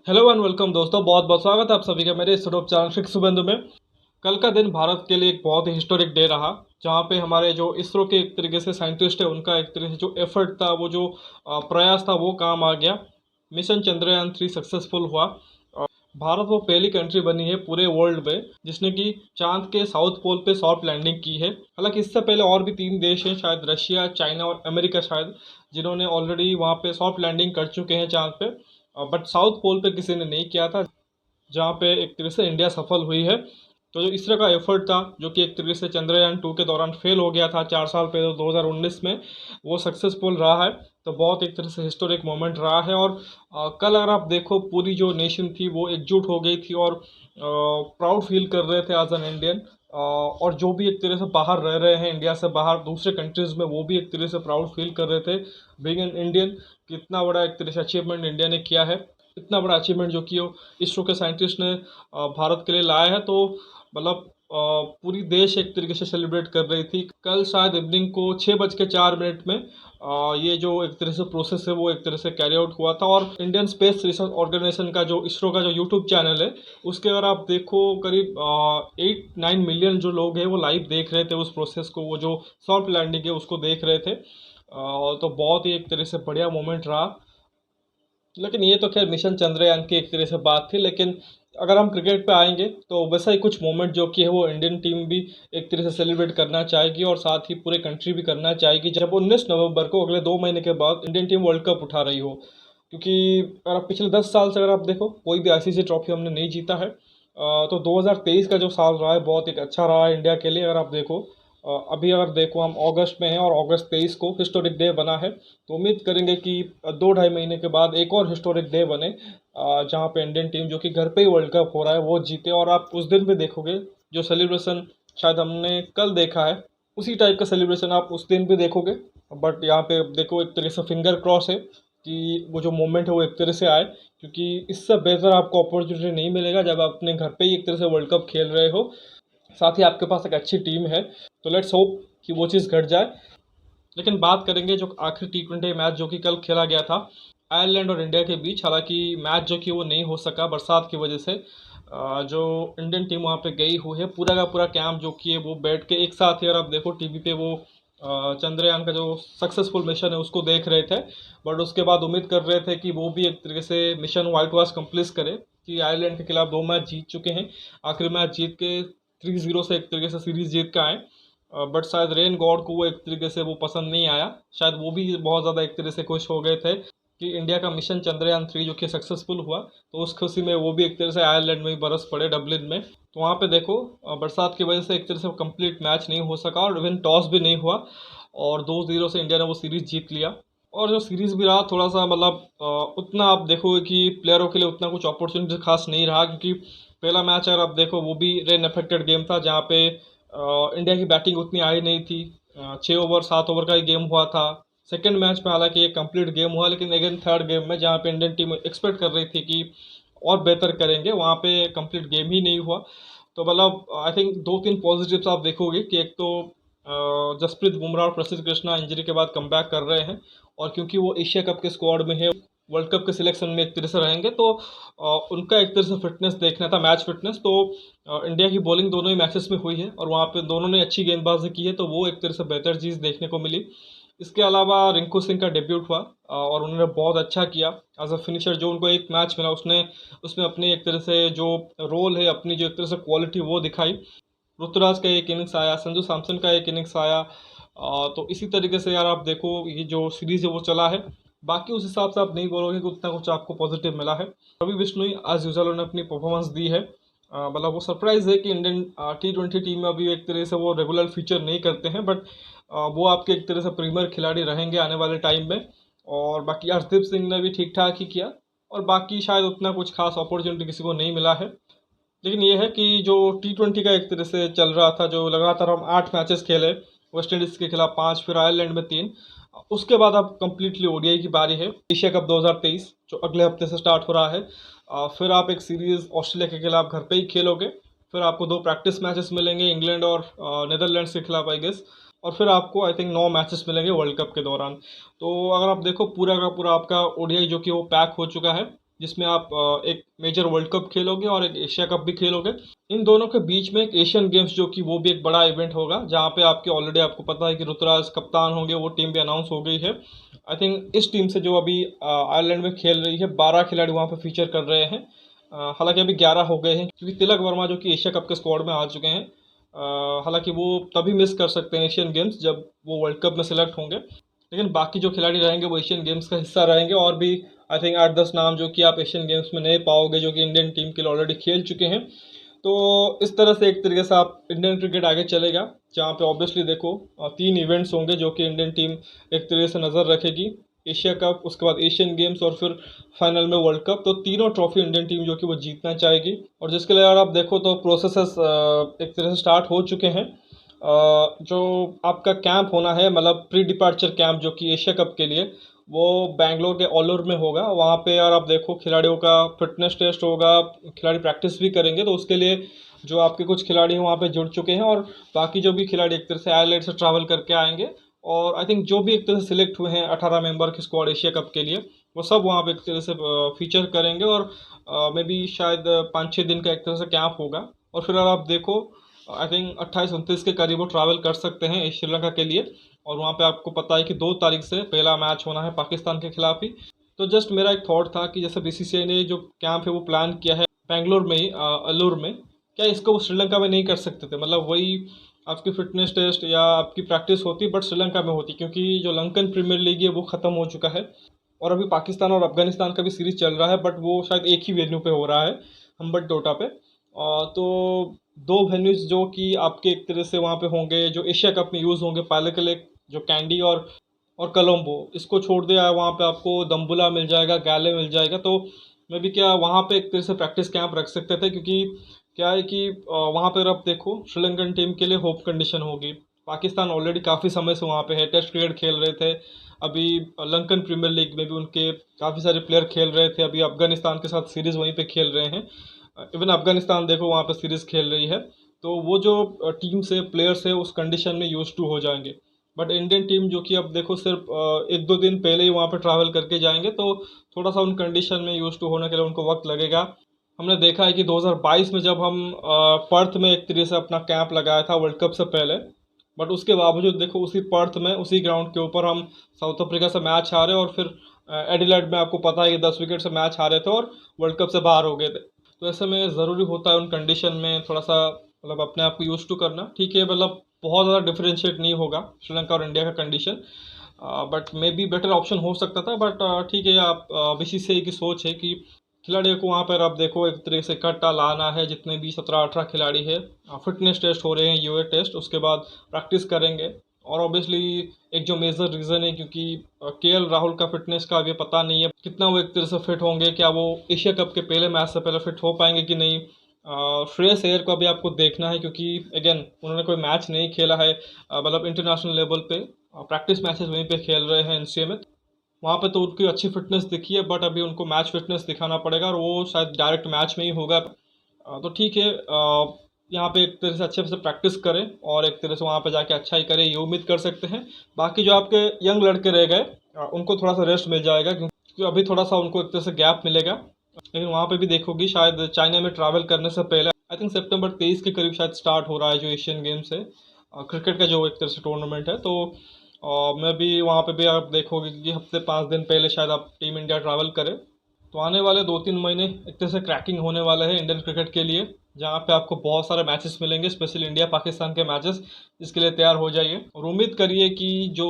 Hello and welcome दोस्तों, बहुत बहुत स्वागत है आप सभी का मेरे इस यूट्यूब चैनल फिक्स बंधु में। कल का दिन भारत के लिए एक बहुत ही हिस्टोरिक डे रहा, जहाँ पे हमारे जो इसरो के एक तरीके से साइंटिस्ट है उनका एक तरीके से जो एफर्ट था, वो जो प्रयास था वो काम आ गया। मिशन चंद्रयान 3 सक्सेसफुल हुआ। भारत वो पहली कंट्री बनी है पूरे वर्ल्ड में जिसने कि चांद के साउथ पोल पे सॉफ्ट लैंडिंग की है। हालांकि इससे पहले और भी 3 देश हैं, शायद रशिया, चाइना और अमेरिका शायद, जिन्होंने ऑलरेडी वहाँ पे सॉफ्ट लैंडिंग कर चुके हैं चांद पे। बट साउथ पोल पे किसी ने नहीं किया था, जहाँ पे एक तरह से इंडिया सफल हुई है। तो जो इसरो का एफर्ट था, जो कि एक तरीके से चंद्रयान 2 के दौरान फेल हो गया था 4 साल पहले 2019 में, वो सक्सेसफुल रहा है। तो बहुत एक तरह से हिस्टोरिक मोमेंट रहा है। और कल अगर आप देखो, पूरी जो नेशन थी वो एकजुट हो गई थी और प्राउड फील कर रहे थे एज एन इंडियन। और जो भी एक तरह से बाहर रह रहे हैं, इंडिया से बाहर दूसरे कंट्रीज़ में, वो भी एक तरह से प्राउड फील कर रहे थे बीइंग एन इंडियन, कि इतना बड़ा एक तरह से अचीवमेंट इंडिया ने किया है। इतना बड़ा अचीवमेंट जो कि वो इसरो के साइंटिस्ट ने भारत के लिए लाया है। तो मतलब पूरी देश एक तरीके से सेलिब्रेट कर रही थी। कल शायद इवनिंग को 6:04 में ये जो एक तरह से प्रोसेस है वो एक तरह से कैरी आउट हुआ था। और इंडियन स्पेस रिसर्च ऑर्गेनाइजेशन का जो इसरो का जो यूट्यूब चैनल है, उसके अगर आप देखो, करीब 8-9 मिलियन जो लोग हैं वो लाइव देख रहे थे उस प्रोसेस को, वो जो सॉफ्ट लैंडिंग है उसको देख रहे थे। तो बहुत ही एक तरह से बढ़िया मोमेंट रहा। लेकिन ये तो खैर मिशन चंद्रयान की एक तरह से बात थी। लेकिन अगर हम क्रिकेट पे आएंगे तो वैसा ही कुछ मोमेंट जो कि है वो इंडियन टीम भी एक तरह से सेलिब्रेट करना चाहेगी, और साथ ही पूरे कंट्री भी करना चाहेगी, जब 19 नवंबर को अगले 2 महीने के बाद इंडियन टीम वर्ल्ड कप उठा रही हो। क्योंकि अगर आप पिछले 10 साल से अगर आप देखो, कोई भी आईसीसी ट्रॉफी हमने नहीं जीता है। तो 2023 का जो साल रहा है बहुत एक अच्छा रहा है इंडिया के लिए। अगर आप देखो, अभी अगर देखो हम अगस्त में हैं और अगस्त 23 को हिस्टोरिक डे बना है। तो उम्मीद करेंगे कि 2-2.5 महीने के बाद एक और हिस्टोरिक डे बने, जहाँ पे इंडियन टीम जो कि घर पे ही वर्ल्ड कप हो रहा है वो जीते। और आप उस दिन भी देखोगे जो सेलिब्रेशन शायद हमने कल देखा है, उसी टाइप का सेलिब्रेशन आप उस दिन भी देखोगे। बट यहाँ पे देखो, एक तरह से फिंगर क्रॉस है कि वो जो मोमेंट है वो एक तरह से आए, क्योंकि इससे बेहतर आपको अपॉर्चुनिटी नहीं मिलेगा जब आप अपने घर पे ही एक तरह से वर्ल्ड कप खेल रहे हो, साथ ही आपके पास एक अच्छी टीम है। तो लेट्स होप कि वो चीज़ घट जाए। लेकिन बात करेंगे जो आखिरी T20 मैच जो कि कल खेला गया था आयरलैंड और इंडिया के बीच। हालांकि मैच जो कि वो नहीं हो सका बरसात की वजह से। जो इंडियन टीम वहाँ पे गई हुई है, पूरा का पूरा कैंप जो कि है वो बैठ के एक साथ ही, अगर आप देखो टीवी पे, वो चंद्रयान का जो सक्सेसफुल मिशन है उसको देख रहे थे। बट उसके बाद उम्मीद कर रहे थे कि वो भी एक तरीके से मिशन व्हाइट वॉश कंप्लीट करे, कि आयरलैंड के खिलाफ 2 मैच जीत चुके हैं, आखिरी मैच जीत के 3-0 से एक तरीके से सीरीज जीत के आए। बट शायद रेन गॉड को वो एक तरीके से वो पसंद नहीं आया। शायद वो भी बहुत ज़्यादा एक तरह से खुश हो गए थे कि इंडिया का मिशन चंद्रयान 3 जो कि सक्सेसफुल हुआ। तो उस खुशी में वो भी एक तरह से आयरलैंड में ही बरस पड़े, डबलिन में। तो वहाँ पे देखो, बरसात की वजह से एक तरह से कंप्लीट मैच नहीं हो सका और इवन टॉस भी नहीं हुआ, और 2-0 से इंडिया ने वो सीरीज जीत लिया। और जो सीरीज भी रहा थोड़ा सा मतलब उतना आप देखोगे कि प्लेयरों के लिए उतना कुछ अपॉर्चुनिटी खास नहीं रहा, क्योंकि पहला मैच अगर आप देखो वो भी रेन अफेक्टेड गेम था, जहाँ पे इंडिया की बैटिंग उतनी आई नहीं थी। 6 ओवर 7 ओवर का ही गेम हुआ था। सेकंड मैच में हालांकि एक कंप्लीट गेम हुआ, लेकिन अगेन थर्ड गेम में जहाँ पे इंडियन टीम एक्सपेक्ट कर रही थी कि और बेहतर करेंगे, वहाँ पे कंप्लीट गेम ही नहीं हुआ। तो मतलब आई थिंक 2-3 पॉजिटिव्स आप देखोगे कि एक तो जसप्रीत बुमराह और प्रसिद्ध कृष्णा इंजरी के बाद कमबैक कर रहे हैं, और क्योंकि वो एशिया कप के स्क्वाड में है, वर्ल्ड कप के सिलेक्शन में एक तरह से रहेंगे, तो उनका एक तरह से फिटनेस देखना था, मैच फिटनेस। तो इंडिया की बॉलिंग दोनों ही मैचेस में हुई है और वहाँ पे दोनों ने अच्छी गेंदबाजी की है, तो वो एक तरह से बेहतर चीज़ देखने को मिली। इसके अलावा रिंकू सिंह का डेब्यूट हुआ, और उन्होंने बहुत अच्छा किया एज अ फिनिशर। जो उनको एक मैच मिला उसने उसमें अपनी एक तरह से जो रोल है, अपनी जो एक तरह से क्वालिटी वो दिखाई। ऋतुराज का एक इनिंग्स आया, संजू सैमसन का एक इनिंग्स आया। तो इसी तरीके से यार आप देखो, ये जो सीरीज है वो चला है। बाकी उस हिसाब से आप नहीं बोलोगे कि उतना कुछ आपको पॉजिटिव मिला है। रवि बिश्नोई आज यूजल उन्होंने अपनी परफॉर्मेंस दी है। मतलब वो सरप्राइज है कि इंडियन T20 टीम में अभी एक तरह से वो रेगुलर फीचर नहीं करते हैं, बट वो आपके एक तरह से प्रीमियर खिलाड़ी रहेंगे आने वाले टाइम में। और बाकी अर्शदीप सिंह ने भी ठीक ठाक ही किया। और बाकी शायद उतना कुछ खास अपॉर्चुनिटी किसी को नहीं मिला है। लेकिन ये है कि जो T20 का एक तरह से चल रहा था, जो लगातार हम 8 मैचेस खेले, वेस्ट इंडीज़ के खिलाफ 5, फिर आयरलैंड में 3, उसके बाद अब कंप्लीटली ओडीआई की बारी है। एशिया कप 2023 जो अगले हफ्ते से स्टार्ट हो रहा है। फिर आप एक सीरीज़ ऑस्ट्रेलिया के खिलाफ घर पे ही खेलोगे। फिर आपको 2 प्रैक्टिस मैचेस मिलेंगे, इंग्लैंड और नीदरलैंड्स के खिलाफ आई गेस। और फिर आपको आई थिंक 9 मैचेस मिलेंगे वर्ल्ड कप के दौरान। तो अगर आप देखो, पूरा का पूरा आपका ओडीआई जो कि वो पैक हो चुका है। जिसमें आप एक मेजर वर्ल्ड कप खेलोगे और एक एशिया कप भी खेलोगे। इन दोनों के बीच में एक एशियन गेम्स जो कि वो भी एक बड़ा इवेंट होगा, जहाँ पे आपके ऑलरेडी आपको पता है कि ऋतुराज कप्तान होंगे, वो टीम भी अनाउंस हो गई है। आई थिंक इस टीम से जो अभी आयरलैंड में खेल रही है 12 खिलाड़ी वहाँ पे फीचर कर रहे हैं। हालांकि अभी 11 हो गए हैं, क्योंकि तिलक वर्मा जो कि एशिया कप के स्क्वाड में आ चुके हैं। हालांकि वो तभी मिस कर सकते हैं एशियन गेम्स जब वो वर्ल्ड कप में सिलेक्ट होंगे, लेकिन बाकी जो खिलाड़ी रहेंगे वो एशियन गेम्स का हिस्सा रहेंगे। और भी आई थिंक 8-10 नाम जो कि आप एशियन गेम्स में नहीं पाओगे, जो कि इंडियन टीम के लिए ऑलरेडी खेल चुके हैं। तो इस तरह से एक तरीके से आप इंडियन क्रिकेट आगे चलेगा, जहाँ पे ऑब्वियसली देखो 3 इवेंट्स होंगे जो कि इंडियन टीम एक तरीके से नज़र रखेगी। एशिया कप, उसके बाद एशियन गेम्स और फिर फाइनल में वर्ल्ड कप। तो तीनों ट्रॉफी इंडियन टीम जो कि वो जीतना चाहेगी। और जिसके लिए अगर आप देखो तो प्रोसेसेस एक तरह से स्टार्ट हो चुके हैं। जो आपका कैंप होना है, मतलब प्री डिपार्चर कैंप जो कि एशिया कप के लिए, वो बैंगलोर के ऑलर में होगा। वहाँ पे यार आप देखो खिलाड़ियों का फिटनेस टेस्ट होगा, खिलाड़ी प्रैक्टिस भी करेंगे। तो उसके लिए जो आपके कुछ खिलाड़ी हैं वहाँ पे जुड़ चुके हैं, और बाकी जो भी खिलाड़ी एक तरह से आयरलैंड से ट्रैवल करके आएंगे। और आई थिंक जो भी एक तरह से सिलेक्ट हुए हैं 18 मेंबर के स्क्वाड एशिया कप के लिए, वो सब वहाँ पे एक तरह से फीचर करेंगे। और मे बी शायद 5-6 दिन का एक तरह से कैंप होगा। और फिर अगर आप देखो आई थिंक 28-29 के करीब वो ट्रैवल कर सकते हैं श्रीलंका के लिए। और वहाँ पे आपको पता है कि 2 तारीख से पहला मैच होना है पाकिस्तान के खिलाफ ही। तो जस्ट मेरा एक थॉट था कि जैसे बीसीसीआई ने जो कैंप है वो प्लान किया है बेंगलोर में ही, अल्लूर में, क्या इसको वो श्रीलंका में नहीं कर सकते थे? मतलब वही आपकी फिटनेस टेस्ट या आपकी प्रैक्टिस होती बट श्रीलंका में होती, क्योंकि जो लंकन प्रीमियर लीग है वो ख़त्म हो चुका है। और अभी पाकिस्तान और अफगानिस्तान का भी सीरीज चल रहा है, बट वो शायद एक ही वेन्यू पे हो रहा है, हम्बट टोटा पे। तो 2 वेन्यूज जो कि आपके एक तरह से वहाँ पे होंगे जो एशिया कप में यूज़ होंगे, पहले के लिए जो कैंडी और कोलंबो, इसको छोड़ दिया वहाँ पे आपको दम्बुला मिल जाएगा, गैले मिल जाएगा। तो मैं भी क्या वहाँ पे एक तरह से प्रैक्टिस कैंप रख सकते थे, क्योंकि क्या है कि वहाँ पर आप देखो श्रीलंकन टीम के लिए होप कंडीशन होगी। पाकिस्तान ऑलरेडी काफ़ी समय से वहाँ पे है, टेस्ट क्रिकेट खेल रहे थे। अभी लंकन प्रीमियर लीग में भी उनके काफ़ी सारे प्लेयर खेल रहे थे। अभी अफगानिस्तान के साथ सीरीज़ वहीं पे खेल रहे हैं। इवन अफगानिस्तान देखो वहाँ पे सीरीज़ खेल रही है। तो वो जो टीम से प्लेयर्स है उस कंडीशन में यूज टू हो जाएंगे। बट इंडियन टीम जो कि अब देखो सिर्फ 1-2 दिन पहले ही वहाँ पे ट्रैवल करके जाएंगे, तो थोड़ा सा उन कंडीशन में यूज टू होने के लिए उनको वक्त लगेगा। हमने देखा है कि 2022 में जब हम पर्थ में एक तरीके से अपना कैंप लगाया था वर्ल्ड कप से पहले, बट उसके बावजूद देखो उसी पर्थ में उसी ग्राउंड के ऊपर हम साउथ अफ्रीका से मैच हारे, और फिर एडिलेड में आपको पता है कि 10 विकेट से मैच हारे थे और वर्ल्ड कप से बाहर हो गए थे। तो ऐसे में ज़रूरी होता है उन कंडीशन में थोड़ा सा मतलब अपने आप को यूज टू करना। ठीक है, मतलब बहुत ज़्यादा डिफरेंशिएट नहीं होगा श्रीलंका और इंडिया का condition, but may be better option हो सकता था। बट ठीक है, आप बीसीसीआई की सोच है कि खिलाड़ियों को वहाँ पर आप देखो एक तरीके से इकट्ठा लाना है, जितने भी 17-18 खिलाड़ी है। फिटनेस टेस्ट हो रहे हैं, यूए टेस्ट, उसके बाद प्रैक्टिस करेंगे। और ऑब्वियसली एक जो मेजर रीज़न है, क्योंकि केएल राहुल का फिटनेस का अभी पता नहीं है कितना वो एक तरह से फिट होंगे, क्या वो एशिया कप के पहले मैच से पहले फिट हो पाएंगे कि नहीं। श्रेयस अय्यर को अभी आपको देखना है, क्योंकि अगेन उन्होंने कोई मैच नहीं खेला है, मतलब इंटरनेशनल लेवल पे प्रैक्टिस मैचेस वहीं पे खेल रहे हैं एनसीए में। वहाँ पे तो उनकी अच्छी फिटनेस दिखी है, बट अभी उनको मैच फिटनेस दिखाना पड़ेगा, और वो शायद डायरेक्ट मैच में ही होगा। तो ठीक है, यहाँ पे एक तरह से अच्छे से प्रैक्टिस करें और एक तरह से वहाँ पे जाके अच्छा ही करें, ये उम्मीद कर सकते हैं। बाकी जो आपके यंग लड़के रह गए उनको थोड़ा सा रेस्ट मिल जाएगा, क्योंकि अभी थोड़ा सा उनको एक तरह से गैप मिलेगा। लेकिन वहाँ पे भी देखोगी शायद चाइना में ट्रैवल करने से पहले आई थिंक सितंबर 23 के करीब शायद स्टार्ट हो रहा है जो एशियन गेम्स है, क्रिकेट का जो एक तरह से टूर्नामेंट है। तो मैं भी वहाँ पे भी आप देखोगे कि हफ्ते 5 दिन पहले शायद आप टीम इंडिया ट्रैवल करे। तो आने वाले 2-3 महीने एक तरह से क्रैकिंग होने वाले हैं इंडियन क्रिकेट के लिए, जहाँ पे आपको बहुत सारे मैचेस मिलेंगे, स्पेशली इंडिया पाकिस्तान के मैचेस, जिसके लिए तैयार हो जाइए। और उम्मीद करिए कि जो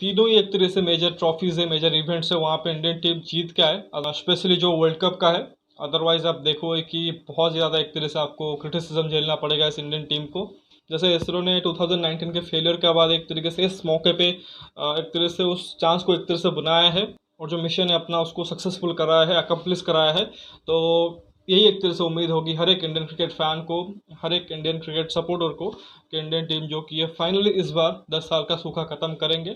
तीनों ही एक तरह से मेजर ट्रॉफीज़ है, मेजर इवेंट्स है, वहाँ पे इंडियन टीम जीत के आए, स्पेशली जो वर्ल्ड कप का है। अदरवाइज़ आप देखो कि बहुत ज़्यादा एक तरह से आपको क्रिटिसिज्म झेलना पड़ेगा इस इंडियन टीम को। जैसे इसरो ने 2019 के फेलियर के बाद एक तरीके से इस मौके पे एक तरह से उस चांस को एक तरह से बनाया है, और जो मिशन है अपना उसको सक्सेसफुल कराया है, अकम्प्लिश कराया है। तो यही एक तरह से उम्मीद होगी हर एक इंडियन क्रिकेट फैन को, हर एक इंडियन क्रिकेट सपोर्टर को, कि इंडियन टीम जो कि है फाइनली इस बार 10 साल का सूखा ख़त्म करेंगे।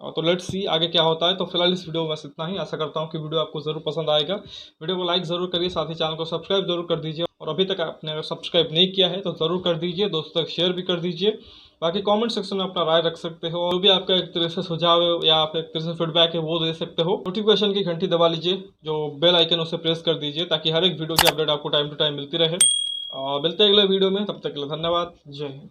तो लेट्स सी आगे क्या होता है। तो फिलहाल इस वीडियो में बस इतना ही। आशा करता हूँ कि वीडियो आपको ज़रूर पसंद आएगा। वीडियो को लाइक ज़रूर करिए, साथ ही चैनल को सब्सक्राइब जरूर कर दीजिए, और अभी तक आपने अगर सब्सक्राइब नहीं किया है तो ज़रूर कर दीजिए, दोस्तों तक शेयर भी कर दीजिए। बाकी कमेंट सेक्शन में अपना राय रख सकते हो, और जो भी आपका एक तरह से सुझाव है या आपका एक तरह से फीडबैक है वो दे सकते हो। नोटिफिकेशन की घंटी दबा लीजिए, जो बेल आइकन उसे प्रेस कर दीजिए, ताकि हर एक वीडियो की अपडेट आपको टाइम टू टाइम मिलती रहे। मिलते हैं अगले वीडियो में, तब तक के लिए धन्यवाद। जय हिंद।